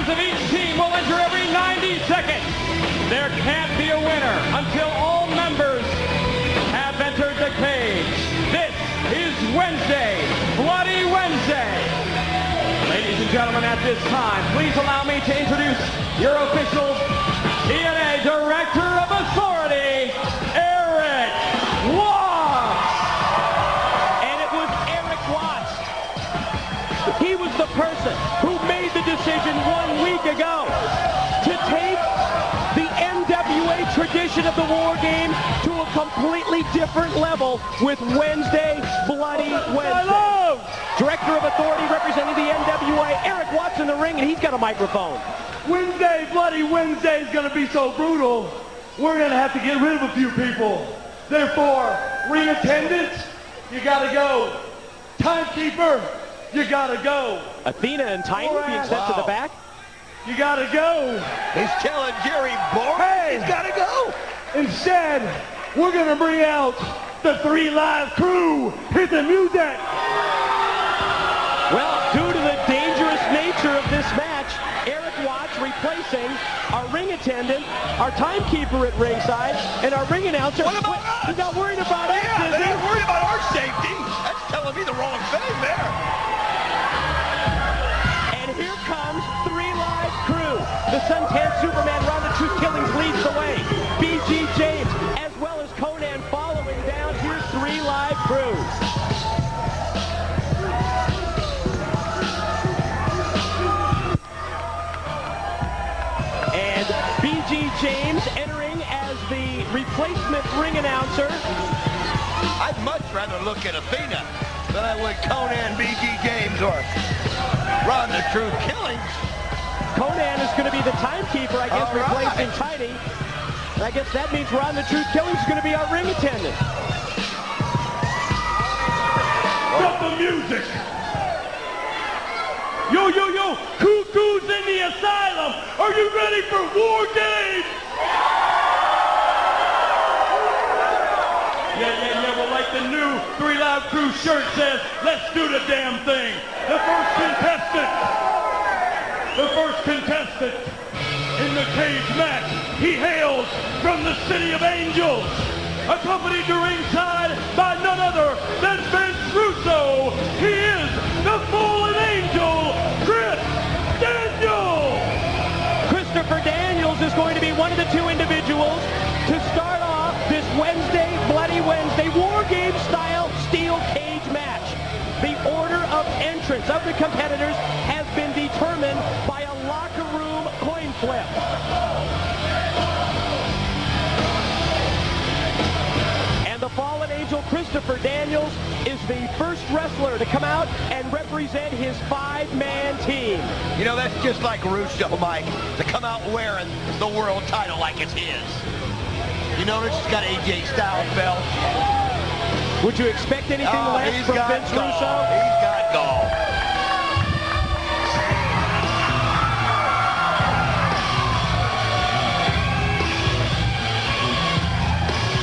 members of each team will enter every 90 seconds. There can't be a winner until all members have entered the cage. This is Wednesday, Bloody Wednesday. Ladies and gentlemen, at this time, please allow me to introduce your official TNA Director of Authority, Eric Watts. And it was Eric Watts. He was the person who made the decision 1 week ago to take the NWA tradition of the War Game to a completely different level with Wednesday, Bloody Wednesday. Director of Authority representing the NWA, Eric Watts in the ring, and he's got a microphone. Wednesday, Bloody Wednesday is going to be so brutal, we're going to have to get rid of a few people. Therefore, ring attendants, you got to go. Timekeeper, you got to go. Athena and Titan being sent to the back. You got to go. He's telling Jerry Bourne he's got to go. Instead, we're going to bring out the 3 Live Crew. Hit the music. Well, due to the dangerous nature of this match, Eric Watts replacing our ring attendant, our timekeeper at ringside, and our ring announcer. What about us? He's not worried about us, Yeah, is they're he? not worried about our safety. That's telling me the wrong thing there. And here comes 3 Live Crew. The Suntan Superman, Ron the Truth Killings leads the way. BG James, as well as Conan following down. Here's 3 Live Crew. And BG James entering as the replacement ring announcer. I'd much rather look at Athena than I would Conan, BG James, or Ron the Truth Killings. Conan is going to be the timekeeper, I guess, replacing Tiny. And I guess that means Ron the Truth Killings is going to be our ring attendant. Stop the music. Yo, yo, yo, cuckoos in the asylum. Are you ready for War Games? Yeah, well, like the new 3 Live Crew shirt says, let's do the damn thing. The first contestant in the cage match, he hails from the City of Angels, accompanied to ringside by none other than Vince Russo. He is the fallen angel, Chris Daniels. Christopher Daniels is going to be one of the 2 individuals to start off this Wednesday, Bloody Wednesday, War Game style steel cage match. The order of entrance of the competitors has been determined by a locker room coin flip. And the fallen angel, Christopher Daniels, is the first wrestler to come out and represent his 5-man team. You know, that's just like Russo, Mike, to come out wearing the world title like it's his. You notice he's got AJ Styles belt. Would you expect anything less from Vince Russo? He's got gall.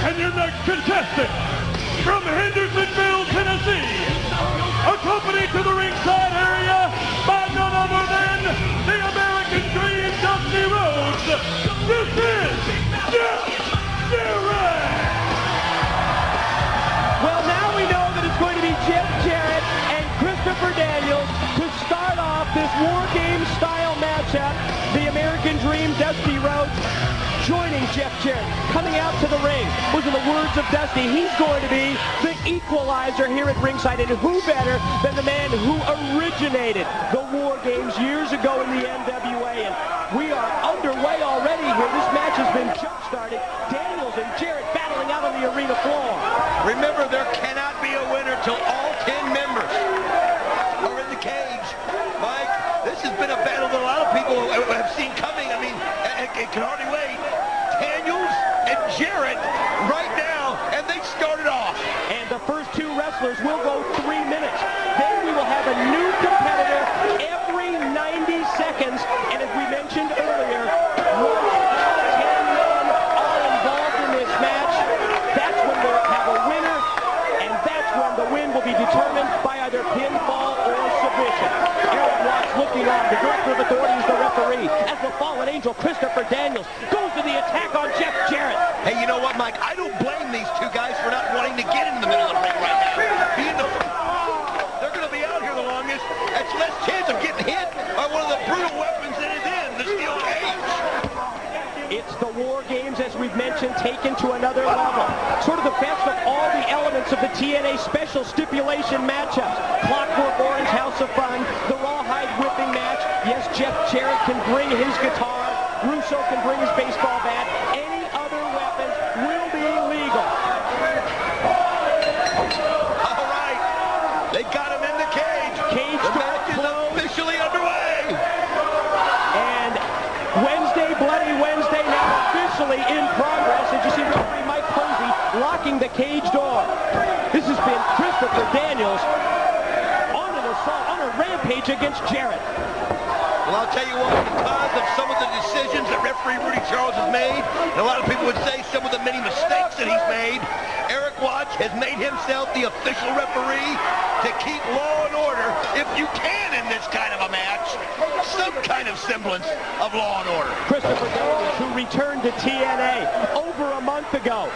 And your next contestant, from Hendersonville, Tennessee, accompanied to the ringside area by none other than the American Dream, Dusty Rhodes. This is Jeff Jarrett. Well, now we know that it's going to be Jeff Jarrett and Christopher Daniels to start off this War Game style matchup. The American Dream, Dusty Rhodes, joining Jeff Jarrett, coming out to the ring. Those are the words of Dusty. He's going to be the equalizer here at ringside, and who better than the man who originated the War Games years ago in the NWA. And we are underway already here. This match has been jump-started. Daniels and Jarrett battling out on the arena floor. Remember, there cannot be a winner till all 10 members are in the cage. Mike, this has been a battle that a lot of people have seen coming. I mean, it can hardly wait. Daniels and Jarrett right now, and they started off. And the first 2 wrestlers will go 3 minutes. Then we will have a new competitor every 90 seconds. And as we mentioned earlier, once all 10 men are involved in this match, that's when we'll have a winner, and that's when the win will be determined by either pinfall or submission. Eric Watts looking on. The Director of Authority is the referee. Angel, Christopher Daniels, goes to the attack on Jeff Jarrett. Hey, you know what, Mike? I don't blame these two guys for not wanting to get in the middle of the ring right now. They're going to be out here the longest. That's less chance of getting hit by one of the brutal weapons that is in the steel cage. It's the War Games, as we've mentioned, taken to another level. Sort of the best of all the elements of the TNA special stipulation matchups. Clockwork Orange, House of Fun, the Rawhide whipping match. Yes, Jeff Jarrett can bring his guitar. Russo can bring his baseball bat. Any other weapons will be legal. All right. They got him in the cage. The match is officially underway. And Wednesday, Bloody Wednesday, now officially in progress. And you see referee Mike Posey locking the cage door. This has been Christopher Daniels on an assault, on a rampage against Jarrett. Well, I'll tell you what, because of some of the decisions that referee Rudy Charles has made, and a lot of people would say some of the many mistakes that he's made, Eric Watts has made himself the official referee to keep law and order, if you can in this kind of a match, some kind of semblance of law and order. Christopher Daniels, who returned to TNA over a month ago.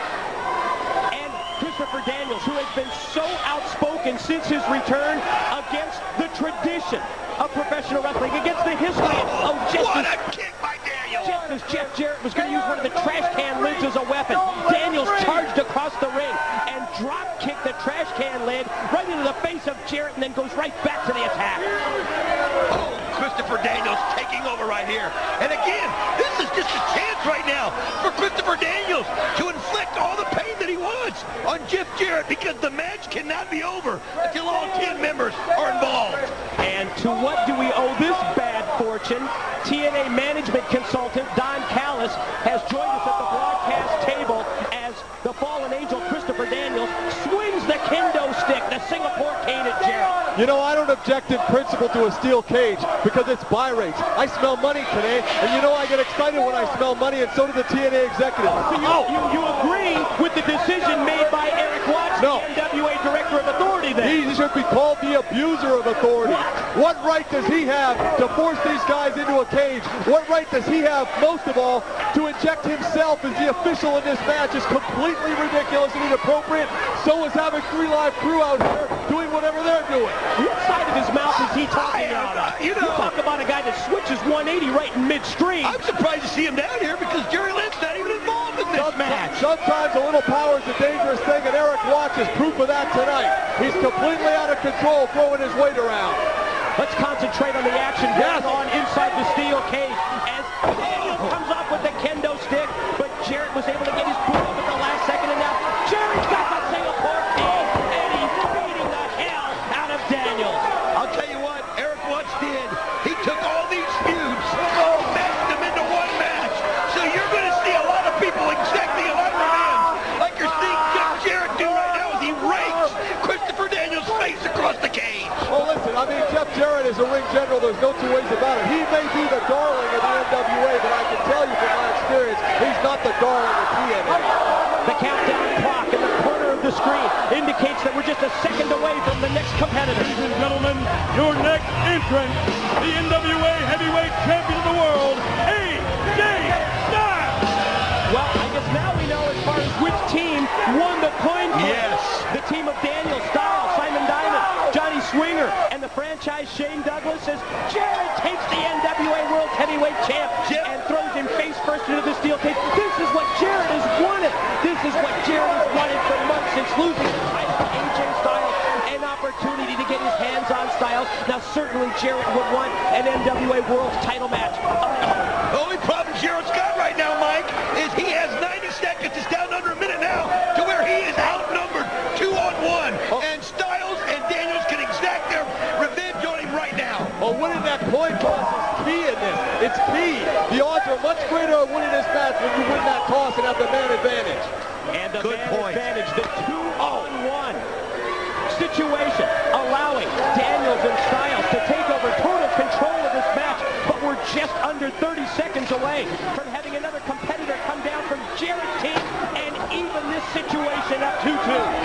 And Christopher Daniels, who has been so outspoken since his return against the tradition of professional wrestling, against the history of what a kick by Daniels! Just as Jeff Jarrett was going to use one of the trash can lids as a weapon, Daniels charged across the ring and drop kicked the trash can lid right into the face of Jarrett and then goes right back to the attack. Oh, Christopher Daniels taking over right here. And again, this is just a chance right now for Christopher Daniels to inflict all the pain that he wants on Jeff Jarrett, because the match cannot be over until all 10 members are involved. And to what do we owe this bad fortune? TNA management consultant Don Callis has joined us at the broadcast table as the fallen angel Christopher Daniels swings the kendo stick, the Singapore cane at Jarrett. You know, I don't object in principle to a steel cage because it's buy rates. I smell money today, and you know I get excited when I smell money, and so do the TNA executives. So you agree with the decision made by Eric Watts, no. the NWA Director of Authority then? He should be called the abuser of authority. What right does he have to force these guys into a cage? What right does he have, most of all, to inject himself as the official in this match? Is completely ridiculous and inappropriate. So is having 3 Live Crew out here doing whatever they're doing. What side of his mouth is he talking out of? You know, you talk about a guy that switches 180 right in midstream. I'm surprised to see him down here because Jerry Lynn's not even involved in this match. Sometimes a little power is a dangerous thing, and Eric Watts is proof of that tonight. He's completely out of control, throwing his weight around. Let's concentrate on the action going on inside the steel cage as Daniel comes up with the kendo stick, but Jarrett was able to get his boot up at the last second, and now Jarrett's got the Singapore cane, and he's beating the hell out of Daniels. I'll tell you what Eric Watts did. He took all these feuds and mashed them into one match. So you're going to see a lot of people exacting a lot of revenge, like you're seeing Jeff Jarrett do right now as he rakes Christopher Daniels' face across the cage. Well, listen, I mean, Jeff Jarrett is a ring general. There's no two ways about it. He may be the darling of the NWA, but I can tell you from my experience, he's not the darling of TNA. The countdown clock in the corner of the screen indicates that we're just a second away from the next competitor. Ladies and gentlemen, your next entrant, the NWA Heavyweight Champion of the World, AJ Styles. Well, I guess now we know as far as which team won the coin flip. Yes. The team of Daniel, Styles, Simon Diamond, Johnny Swinger, and the franchise Shane Douglas as Jarrett takes the NWA World Heavyweight Champ and throws him face first into the steel cage. This is what Jarrett has wanted. This is what Jarrett has wanted for months since losing the title to AJ Styles. An opportunity to get his hands on Styles. Now certainly Jarrett would want an NWA World title match. The only problem Jarrett's got right now, Mike, is he has 90 seconds. It's down under a minute now to where he is outnumbered 2-on-1. And Styles and Daniels can exact their revenge on him right now. Well, winning that coin toss is key in this. It's key. The odds are much greater of winning this match when you win that toss and have the man advantage. And the man advantage, the 2-on-1 situation, allowing Daniels and Styles to take over total control of this match. But we're just under 30 seconds away from having another competitor come down from Jarrett's team and even this situation up 2-2.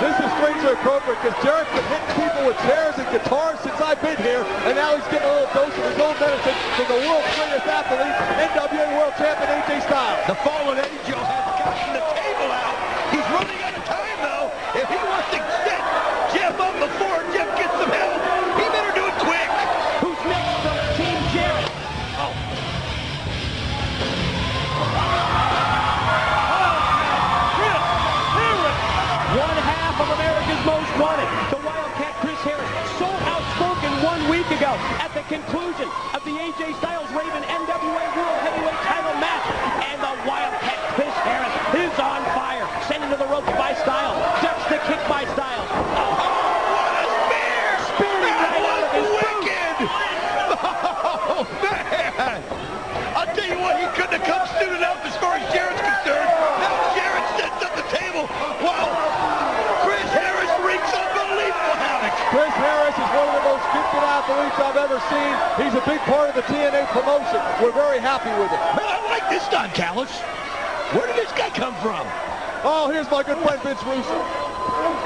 This is strangely appropriate because Jarrett's been hitting people with chairs and guitars since I've been here, and now he's getting a little dose of his own medicine from the world's greatest athlete, NWA World Champion AJ Styles. The fallen angel has gotten the table out. He's running out of time, though. If he wants to set Jeff up before Jeff gets some help, he better do it quick. Who's next from Team Jarrett? Oh. One half of America's Most Wanted, the Wildcat Chris Harris, so outspoken 1 week ago at the conclusion of the AJ Styles Raven NWA World Heavyweight title match, and the Wildcat Chris Harris is on fire, sending to the ropes by Styles, ducks the kick by Styles. Oh, what a spear! Spearing right out of his Wicked! Oh, man! I'll tell you what, he couldn't have come soon enough as far as Jarrett's concerned. Now Jarrett sets up the table. Wow! Chris Harris wreaks unbelievable havoc. Chris Harris is one of the most gifted athletes I've ever seen. He's a big part of the TNA promotion. We're very happy with it. Man, I like this Don Callis. Where did this guy come from? Oh, here's my good friend Vince Russo.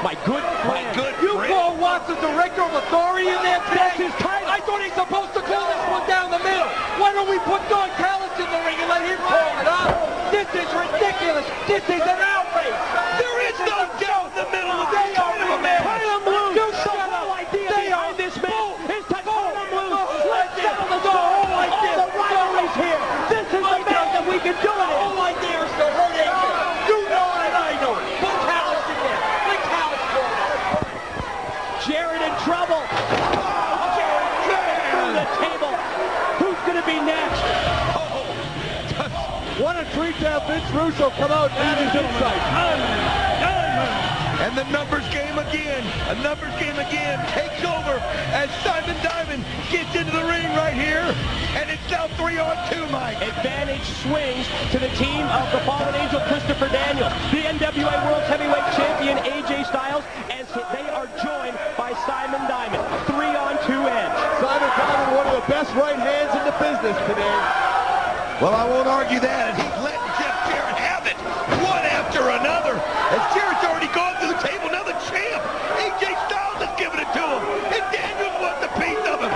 My good friend. You call Watson director of authority in that That's his title. I thought he's supposed to call this one down the middle. Why don't we put Don Callis in the ring and let him call it up? This is ridiculous. This is an outrage. There is no doubt in the middle of They this kind of a match. Turn him loose. You The shut whole up. idea They behind are this match is to turn him loose. Let's this. settle the Go score. like this. The rivalry's here. This is the match that we can do it in. whole idea is to hurt AJ. You know it and I know it. Put Callis in there. Let Callis go. Jarrett in trouble. Jarrett through the table. Who's going to be next? What a treat to have Vince Russo come out and add his insight. And the numbers game again. A numbers game again takes over as Simon Diamond gets into the ring right here. And it's now 3-on-2, Mike. Advantage swings to the team of the fallen angel Christopher Daniels, the NWA World Heavyweight Champion AJ Styles, as they are joined by Simon Diamond. 3-on-2 edge. Simon Diamond, one of the best right hands in the business today. Well, I won't argue that. He's letting Jeff Jarrett have it one after another. As Jarrett's already gone through the table, now the champ, AJ Styles, is giving it to him. And Daniels wants a piece of him.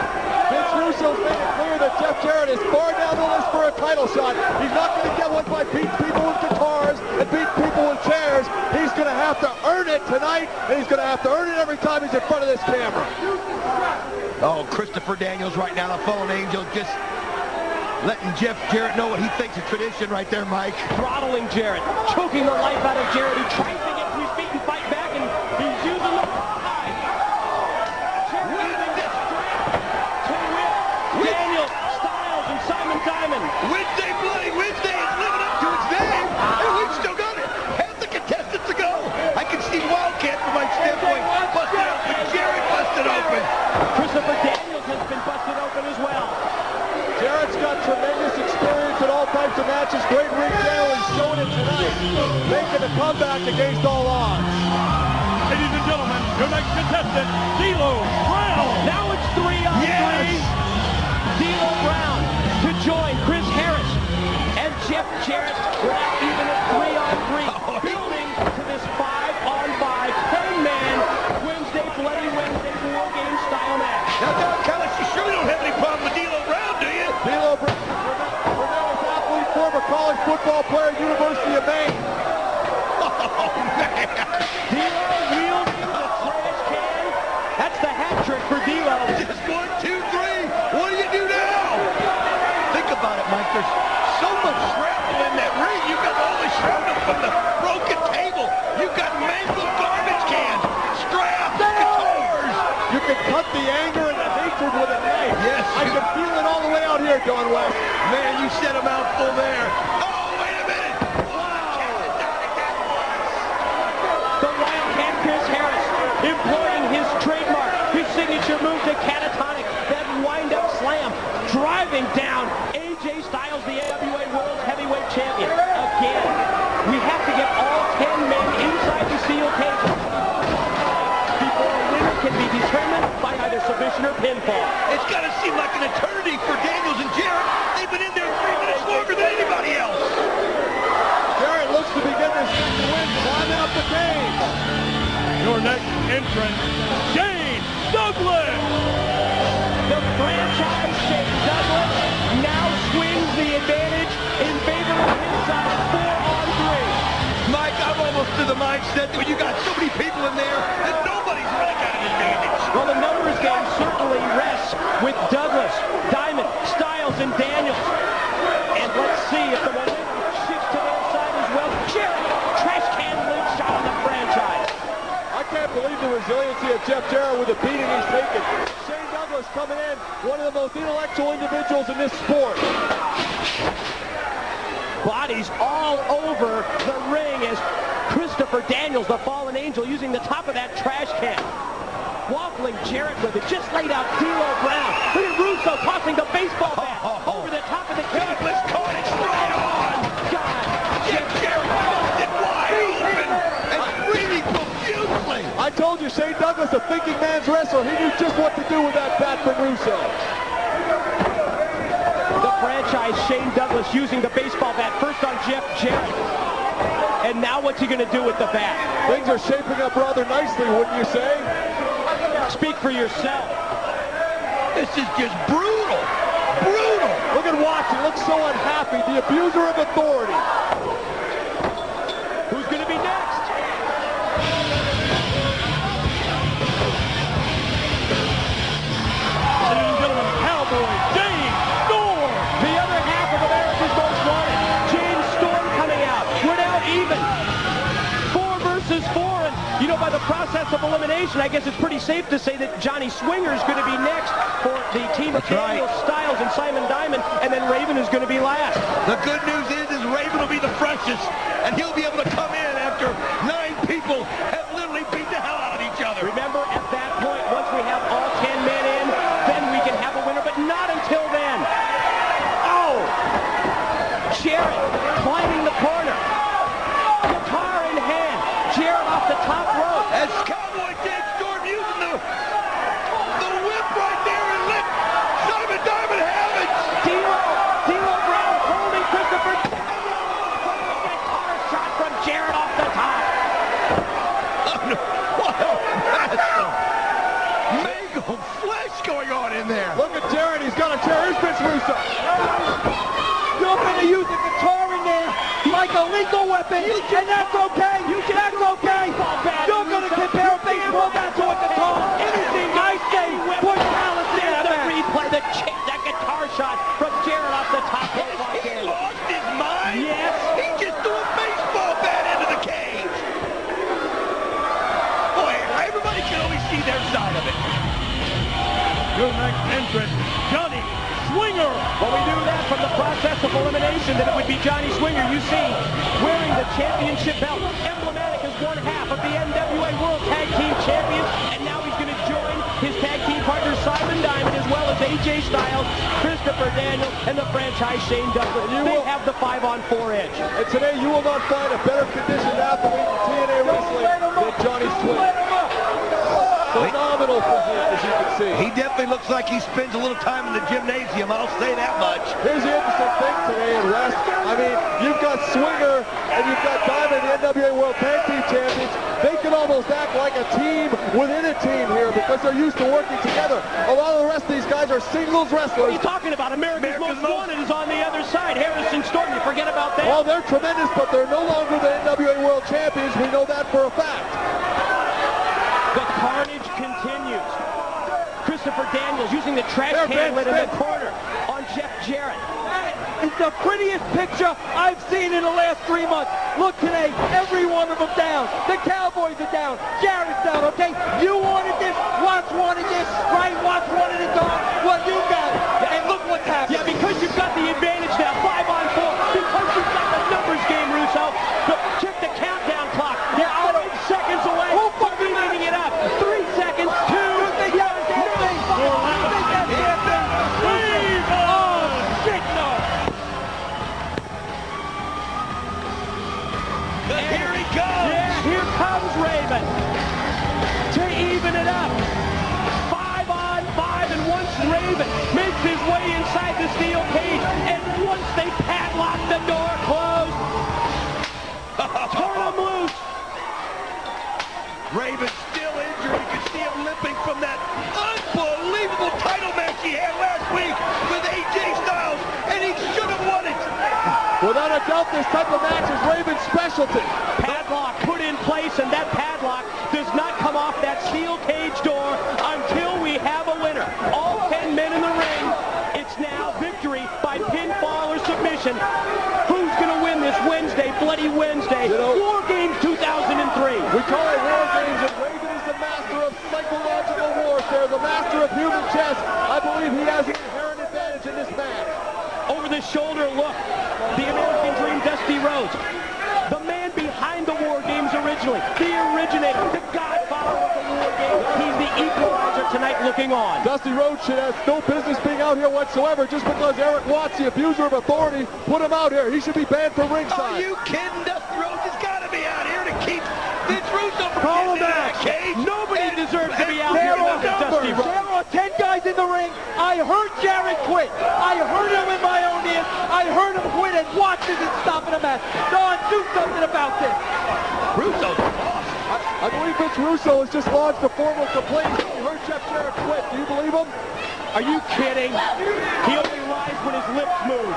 Vince Russo's made it clear that Jeff Jarrett is far down the list for a title shot. He's not going to get one by beating people with guitars and beating people with chairs. He's going to have to earn it tonight, and he's going to have to earn it every time he's in front of this camera. Oh, Christopher Daniels right now, the fallen angel, just letting Jeff Jarrett know what he thinks of tradition right there, Mike. Throttling Jarrett, choking the life out of Jarrett, who tries to get to his feet and fight back, and he's using the rawhide. Jarrett using this strength to whip Daniels, Styles, and Simon Diamond. Wednesday Bloody Wednesday is living up to its name, and we've still got it. Half the contestants to go. I can see Wildcat from my standpoint busted open. Jarrett busted open. Christopher Daniels has been busted open as well. Jarrett's got tremendous experience in all types of matches. Great ring general. He's showing it tonight. Making a comeback against all odds. Ladies and gentlemen, your next contestant, D'Lo Brown. Now it's 3-on-3. Yes. D'Lo Brown to join Chris Harris and Jeff Jarrett. We're now even at 3-on-3. Building to this 5-on-5, 10-man Wednesday, Bloody Wednesday War Game style match. Now, Don Callis, you surely don't have any problem with D'Lo Brown, do you? D'Lo Brown, tremendous athlete, former college football player, University of Maine. Oh, man. D'Lo wielding the trash can. That's the hat trick for D'Lo. Just 1, 2, 3. What do you do now? Think about it, Mike. There's so much shrapnel in that ring. You've got all the shrapnel from the broken table. You've got mangled garbage cans, straps, guitars. You can cut the anger and the hatred with a knife. Yes. I can feel it all the way out here, Don West. Man, you said a mouthful there. Oh, wait a minute. The Wildcat Chris Harris employing his trademark, his signature move, the catatonic, that wind-up slam, driving down AJ Styles, the NWA World Heavyweight Champion. Again, we have to get all 10 men inside the steel cage before a winner can be determined by either submission or pinfall. It's got to seem like an eternity for Daniels and Jarrett. They've been in there 3 minutes longer than anybody else. Jarrett looks to be getting his second win, climbing up the cage. Your next entrant, Shane Douglas. The franchise Shane Douglas now swings the advantage in favor of his side 4-on-3. Mike, I'm almost to the mindset that when you got so many people in there that nobody's really got an advantage. Well, the numbers game certainly rests with Douglas, Diamond, Styles, and Daniels. And let's see if the momentum shifts to their side as well. Jarrett, trash can lid shot on the franchise. I can't believe the resiliency of Jeff Jarrett with the beating he's taken. Shane Douglas coming in, one of the most intellectual individuals in this sport. Bodies all over the ring as Christopher Daniels, the fallen angel, using the top of that trash can. Waffling Jarrett with it, just laid out D'Lo Brown. Look at Russo tossing the baseball bat over the top of the cage. Douglas caught it straight on. God, Jeff Jarrett busted wide open and screaming profusely. I told you, Shane Douglas, a thinking man's wrestler. He knew just what to do with that bat from Russo. the franchise Shane Douglas using the baseball bat first on Jeff Jarrett. And now what's he going to do with the bat? Things are shaping up rather nicely, wouldn't you say? Speak for yourself. This is just brutal. Brutal. Look at Watts. He looks so unhappy. The abuser of authority. Who's going to be next? Ladies and gentlemen, Cowboy James Storm. The other half of America's Most Wanted. James Storm coming out. We're now even. 4 versus 4. And, you know, by the process of elimination, I guess it's pretty safe to say that Johnny Swinger is going to be next for the team of Daniel Styles and Simon Diamond, and then Raven is going to be last. The good news is Raven will be the freshest, and he'll be able to come in after 9 people have literally beat the hell out of each other. Remember, at that point, once we have all 10 men in, then we can have a winner, but not until then. Oh! Jarrett climbing the corner. Guitar in hand. Jarrett off the top rope. As Cowboy James Storm using the whip right there and let Simon Diamond have it. D'Lo Brown holding Christopher. Guitar shot from Jarrett off the top. What a mess of mangled flesh going on in there. Look at Jarrett. He's got a chair. Here's Vince Russo. You're going to use a guitar in there like a lethal weapon, and that's okay. That's okay. You're going to compare a baseball bat to a guitar. Anything I say, put Alice in the replay. That guitar shot from Jarrett off the top rope. He lost his mind. Yes. He just threw a baseball bat into the cage. Boy, everybody can only see their side of it. Your next entrant, Johnny Swinger. Well, we knew that from the process of elimination that it would be Johnny Swinger. You see, wearing the championship belt, emblematic as one half of the NWA World Tag Team Champions, and now he's going to join his tag team partner Simon Diamond, as well as AJ Styles, Christopher Daniels, and the franchise Shane Douglas. They have the 5-on-4 edge. And today you will not find a better conditioned athlete in TNA wrestling than Johnny Swinger. Phenomenal physique, as you can see. He definitely looks like he spends a little time in the gymnasium, I'll say that much. Here's the interesting thing today in West. I mean, you've got Swinger and you've got Diamond, the NWA World Tag Team Champions. They can almost act like a team within a team here because they're used to working together. A lot of the rest of these guys are singles What are wrestlers. you talking about? America's Most Wanted is on the other side. Harrison Storm, you forget about that? Well, they're tremendous, but they're no longer the NWA World Champions. We know that for a fact. The carnage continues. Christopher Daniels using the trash can lid in the corner on Jeff Jarrett. It's the prettiest picture I've seen in the last 3 months. Look today, every one of them down. The Cowboys are down. Jarrett's down, okay? You wanted this, Watts wanted this, right? Watts wanted it gone. Well, you got it. And look what's happening. Yeah, because you've got the advantage now, 5-on-4. Because you've got the numbers game, Russo. Check the countdown clock. They're out of seconds away. Who fucking leading it up? 3 seconds, 2, Here he comes. Yeah, here comes Raven to even it up. 5-on-5, and once Raven makes his way inside the steel cage, and once they padlock the door closed, turn him loose. Raven still injured. this type of match is Raven's specialty. Padlock put in place, and that padlock does not come off that steel cage door until we have a winner. All 10 men in the ring. It's now victory by pinfall or submission. Who's going to win this Wednesday, Bloody Wednesday, War Games 2003? We call it War Games, and Raven is the master of psychological warfare, the master of human chess. I believe he has an inherent advantage in this match. Over the shoulder look, the American Dream, Dusty Rhodes. The man behind the War Games originally, the originator, the godfather of the War Games. He's the equalizer tonight looking on. Dusty Rhodes should have no business being out here whatsoever just because Eric Watts, the abuser of authority, put him out here. He should be banned from ringside. Are you kidding? Dusty Rhodes has got to be out here to keep Vince Russo from Call him getting in back. that cage. Nobody deserves to be out There here are with Dusty numbers. Rhodes. There are 10 guys in the ring. I heard Jarrett quit. I heard him in my own ears. I heard him quit, and Watts isn't stopping the match. Don, do something about this. Russo's lost. I believe Vince Russo has just lodged a formal complaint. He heard Jeff Jarrett quit. Do you believe him? Are you kidding? He only lies when his lips move.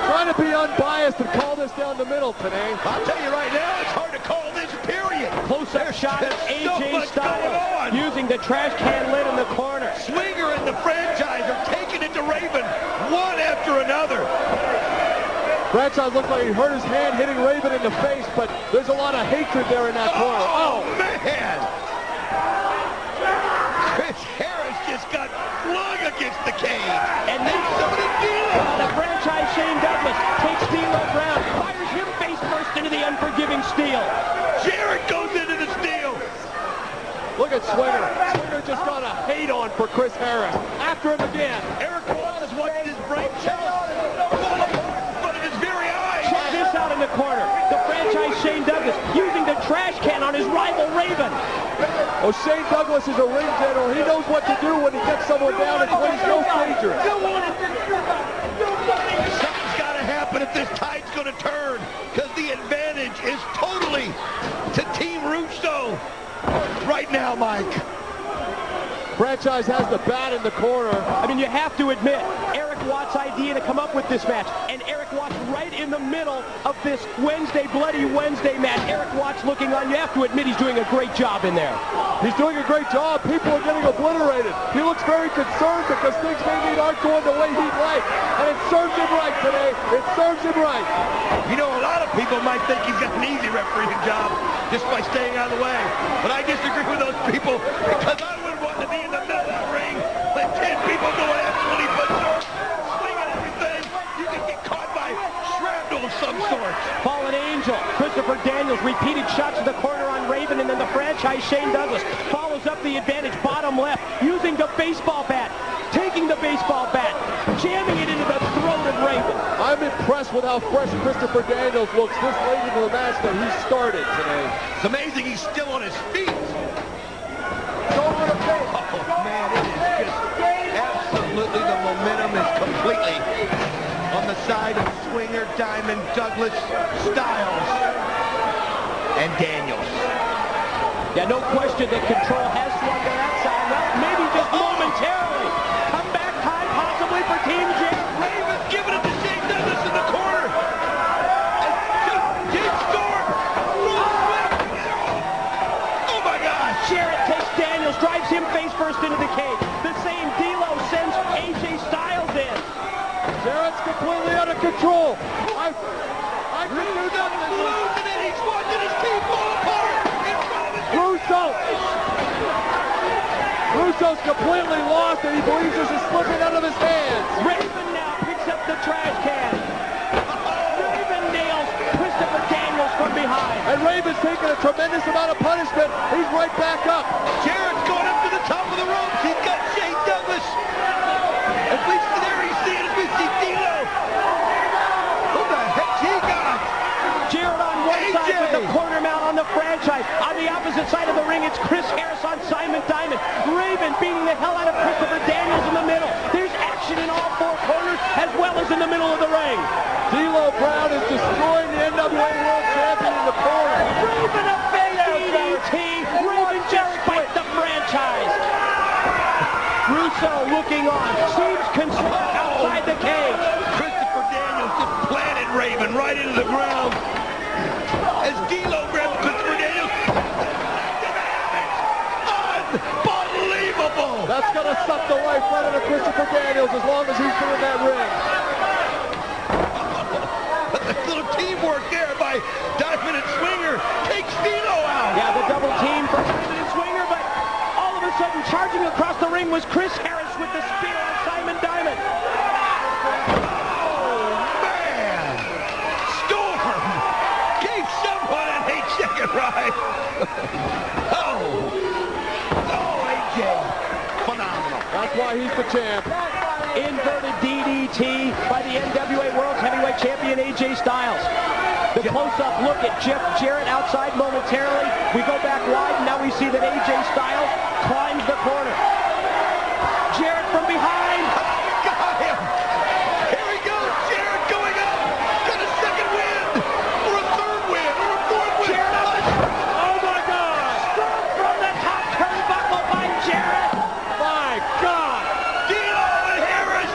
Trying to be unbiased and call this down the middle today. I'll tell you right now, it's hard to call this, period. Close-up shot of There's so AJ much Styles going on. using the trash can lid in the corner. Swinger and the franchise are taking it to Raven one after another. Franchise looked like he hurt his hand hitting Raven in the face, but there's a lot of hatred there in that corner. Oh, man! Chris Harris just got flung against the cage. And then so did D'Lo. the franchise Shane Douglas takes D'Lo Brown, fires him face first into the unforgiving steel. Jarrett goes into the steel. Look at Swinger. Swinger just got a hate on for Chris Harris. After him again. Eric Watts is watching his brain cells fall apart in front of his very eyes. Check this out in the corner. The franchise Shane Douglas using the trash can on his rival Raven. Oh, Shane Douglas is a ring general. He knows what to do when he gets someone down and when he's most dangerous. Something's got to happen if this tide's going to turn, because the advantage is totally to Team Russo right now, Mike. Franchise has the bat in the corner. I mean, you have to admit, Eric Watts' idea to come up with this match, and Eric Watts right in the middle of this Wednesday, Bloody Wednesday match. Eric Watts looking on. You have to admit he's doing a great job in there. He's doing a great job. People are getting obliterated. He looks very concerned because things maybe aren't going the way he'd like. And it serves him right today. It serves him right. You know, a lot of people might think he's got an easy refereeing job just by staying out of the way. But I disagree with those people, because I wouldn't want to be in the middle of the ring with 10 people going absolutely berserk, swinging everything. You can get caught by shrapnel of some sort. Fallen Angel, Christopher Daniels, repeated shots to the corner on Raven, and then the franchise Shane Douglas follows up the advantage, bottom left, using the baseball bat, taking the baseball bat, jamming it into the throat of Raven. I'm impressed with how fresh Christopher Daniels looks this late into the match that he started today. It's amazing he's still on his feet. Oh, man, it is just absolutely, the momentum is completely on the side of Swinger, Diamond, Douglas, Styles, and Daniels. Yeah, no question that control has swung to that side. Well, maybe just momentarily. Comeback time possibly for Team J. Raven's giving it to Shane Douglas in the corner. And just Jake Storm. Oh, my gosh. Jarrett takes Daniels, drives him face first into the cage. The same D'Lo sends AJ Styles in. Jarrett's completely out of control. I can do nothing. Losing it. He's watching his team fall apart in front of his Russo's completely lost, and he believes this is slipping out of his hands. Raven now picks up the trash can. Raven nails Christopher Daniels from behind. And Raven's taking a tremendous amount of punishment. He's right back up. Jarrett's going up to the top of the ropes. He's got Shane Douglas. At least there he's seeing it. We see D'Lo. What the heck he got? Jarrett on one AJ. side with the corner mount on the franchise. On the opposite side of the ring, it's Chris Harris on Simon Diamond. Raven beating the hell out of Christopher Daniels in the middle. There's action in all four corners as well as in the middle of the ring. D'Lo Brown is destroying the NWA World Champion in the corner. Raven a big DDT. Raven just fight the franchise. Russo looking on. Seems concerned outside the cage. Christopher Daniels just planted Raven. driven right into the ground. As D'Lo grabs Christopher Daniels. Unbelievable! That's going to suck the life right out of Christopher Daniels as long as he's in that ring. A little teamwork there by Diamond and Swinger takes D'Lo out. Yeah, the double team for Diamond and Swinger, but all of a sudden charging across the ring was Chris Harris with the spear on Simon Diamond. Oh, man! Storm gave someone an eight-second ride. Oh, AJ. Phenomenal. That's why he's the champ. Inverted DDT by the NWA World Heavyweight Champion AJ Styles. The close-up look at Jeff Jarrett outside momentarily. We go back wide, and now we see that AJ Styles climbs the corner. Jarrett from behind. Got him. Here he goes. Jarrett going up. Got a second win. Or a third win. Or a fourth win. Jarrett up. Oh, my God. Strong from the top turnbuckle by Jarrett. My God. D'Lo and Harris.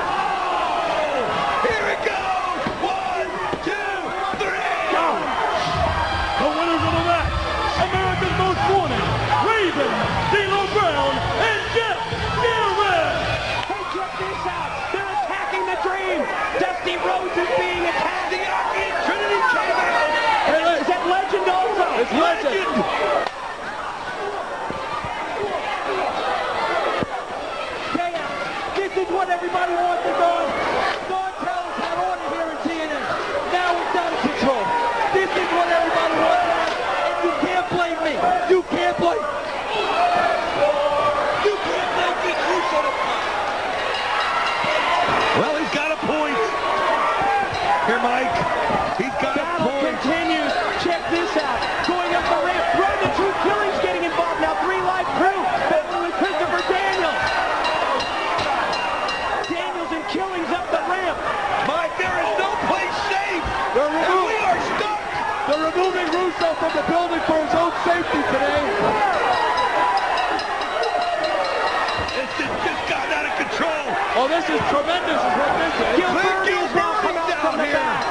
Oh, here it goes. 1, 2, 3. Go! The winners of the match, America's Most Wanted, Raven, D'Lo Brown, and Jeff Jarrett! Hey, check this out. They're attacking the Dream. Dusty Rhodes is being attacked. The Arcane Trinity came out. Is that Legend also? It's Legend. This is what everybody wants to do. Don Callis had order here in TNA. Now it's out of control. This is what everybody wants. And you can't blame me. You can't blame. You can't blame Dick Russo. Well, he's got a point. Here, Mike. He's got a Battle point. continues. Check this out. Going up the ramp. Run the Truth Killing's getting involved now. 3 Live Crew. Battling with Christopher Daniels. Daniels and Killing's up the ramp. Mike, there is no place safe. They're And we removing, are stuck. they're removing Russo from the building for his own safety today. This has just gotten out of control. Oh, this is tremendous is what this is. Gilberti is now come out from the back.